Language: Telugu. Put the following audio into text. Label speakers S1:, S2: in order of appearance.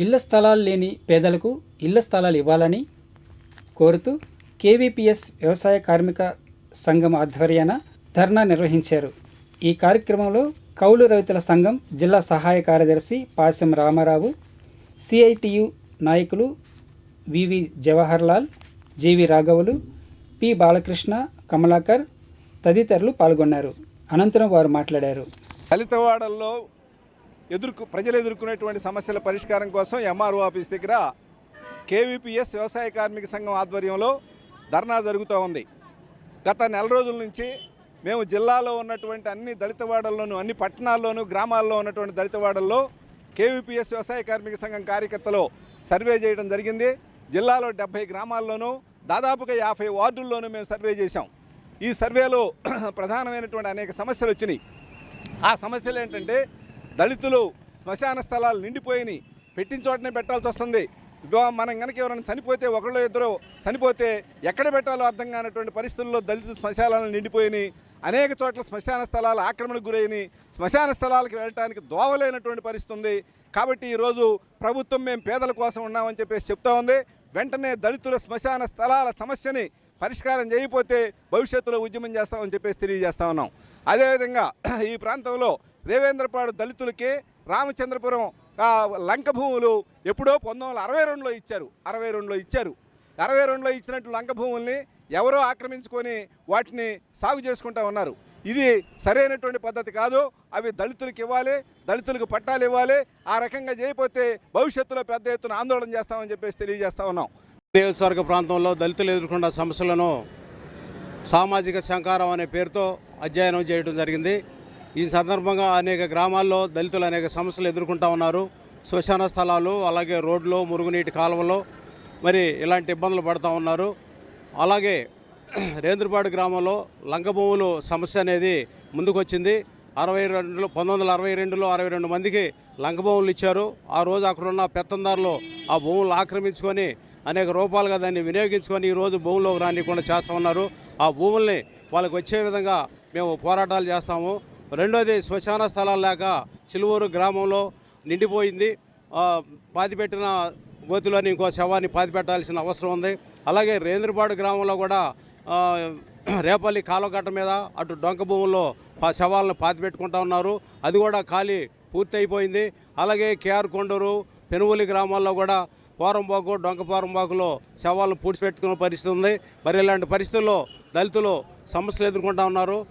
S1: ఇళ్ల స్థలాలు లేని పేదలకు ఇళ్ల స్థలాలు ఇవ్వాలని కోరుతూ కేవీపీఎస్ వ్యవసాయ కార్మిక సంఘం ఆధ్వర్యాన ధర్నా నిర్వహించారు. ఈ కార్యక్రమంలో కౌలు రైతుల సంఘం జిల్లా సహాయ కార్యదర్శి పాశం రామారావు, సిఐటియు నాయకులు వివి జవహర్లాల్, జీవి రాఘవులు, పి బాలకృష్ణ, కమలాకర్ తదితరులు పాల్గొన్నారు. అనంతరం వారు మాట్లాడారు.
S2: దళితవాడల్లో ప్రజలు ఎదుర్కొనేటువంటి సమస్యల పరిష్కారం కోసం ఎంఆర్ఓ ఆఫీస్ దగ్గర కేవీపీఎస్ వ్యవసాయ కార్మిక సంఘం ఆధ్వర్యంలో ధర్నా జరుగుతూ ఉంది. గత నెల రోజుల నుంచి మేము జిల్లాలో ఉన్నటువంటి అన్ని దళితవాడల్లోనూ, అన్ని పట్టణాల్లోనూ, గ్రామాల్లో ఉన్నటువంటి దళితవాడల్లో కేవీపీఎస్ వ్యవసాయ కార్మిక సంఘం కార్యకర్తలు సర్వే చేయడం జరిగింది. జిల్లాలో 70 గ్రామాల్లోనూ దాదాపుగా 50 వార్డుల్లోనూ మేము సర్వే చేశాం. ఈ సర్వేలో ప్రధానమైనటువంటి అనేక సమస్యలు వచ్చినాయి. ఆ సమస్యలు ఏంటంటే, దళితులు శ్మశాన స్థలాలు నిండిపోయినాయి, పెట్టిన చోటనే పెట్టాల్సి వస్తుంది. మనం కనుక ఎవరైనా చనిపోతే, ఒకళ్ళు ఇద్దరు చనిపోతే ఎక్కడ పెట్టాలో అర్థం కానటువంటి పరిస్థితుల్లో దళిత శ్మశానాలు నిండిపోయినాయి. అనేక చోట్ల శ్మశాన స్థలాలు ఆక్రమణకు గురైనాయి. శ్మశాన స్థలాలకు వెళ్ళడానికి దోవలేనటువంటి పరిస్థితి ఉంది. కాబట్టి ఈరోజు ప్రభుత్వం మేము పేదల కోసం ఉన్నామని చెప్పేసి చెప్తా ఉంది. వెంటనే దళితుల శ్మశాన స్థలాల సమస్యని పరిష్కారం చేయకపోతే భవిష్యత్తులో ఉద్యమం చేస్తామని చెప్పేసి తెలియజేస్తా ఉన్నాం. అదేవిధంగా ఈ ప్రాంతంలో రేవేంద్రపాడు దళితులకి రామచంద్రపురం లంక భూములు ఎప్పుడో 1962లో ఇచ్చారు. 62లో ఇచ్చినట్టు లంక భూముల్ని ఎవరో ఆక్రమించుకొని వాటిని సాగు చేసుకుంటూ ఉన్నారు. ఇది సరైనటువంటి పద్ధతి కాదు. అవి దళితులకు ఇవ్వాలి, దళితులకు పట్టాలు ఇవ్వాలి. ఆ రకంగా చేయకపోతే భవిష్యత్తులో పెద్ద ఎత్తున ఆందోళన చేస్తామని చెప్పేసి తెలియజేస్తా ఉన్నాం.
S3: నియోజకవర్గ ప్రాంతంలో దళితులు ఎదుర్కొన్న సమస్యలను సామాజిక శంకారం అనే పేరుతో అధ్యయనం చేయడం జరిగింది. ఈ సందర్భంగా అనేక గ్రామాల్లో దళితులు అనేక సమస్యలు ఎదుర్కొంటూ ఉన్నారు. శ్మశాన స్థలాలు, అలాగే రోడ్లు, మురుగునీటి కాలువలు, మరి ఇలాంటి ఇబ్బందులు పడుతూ ఉన్నారు. అలాగే రేంద్రపాడు గ్రామంలో లంక భూములు సమస్య అనేది ముందుకు వచ్చింది. 1962లో 62 మందికి లంక భూములు ఇచ్చారు. ఆ రోజు అక్కడున్న పెత్తందారులు ఆ భూములు ఆక్రమించుకొని అనేక రూపాలుగా దాన్ని వినియోగించుకొని ఈరోజు భూముల్లోకి రానికుండా చేస్తూ ఉన్నారు. ఆ భూముల్ని వాళ్ళకి వచ్చే విధంగా మేము పోరాటాలు చేస్తాము. రెండోది, శ్మశాన స్థలాలు లేక చిలువూరు గ్రామంలో నిండిపోయింది. పాతిపెట్టిన గోతిలోని ఇంకో శవాన్ని పాతిపెట్టాల్సిన అవసరం ఉంది. అలాగే రేంద్రపాడు గ్రామంలో కూడా రేపల్లి కాలువగట్ట మీద అటు డొంక భూముల్లో శవాలను పాతిపెట్టుకుంటా ఉన్నారు. అది కూడా ఖాళీ పూర్తి అయిపోయింది. అలాగే కేఆర్ కొండూరు, పెనువలి గ్రామాల్లో కూడా పోరంబాకు, డొంక పోరంబాకులో శవాలను పూడ్చిపెట్టుకునే పరిస్థితి ఉంది. మరి ఇలాంటి పరిస్థితుల్లో దళితులు సమస్యలు ఎదుర్కొంటా ఉన్నారు.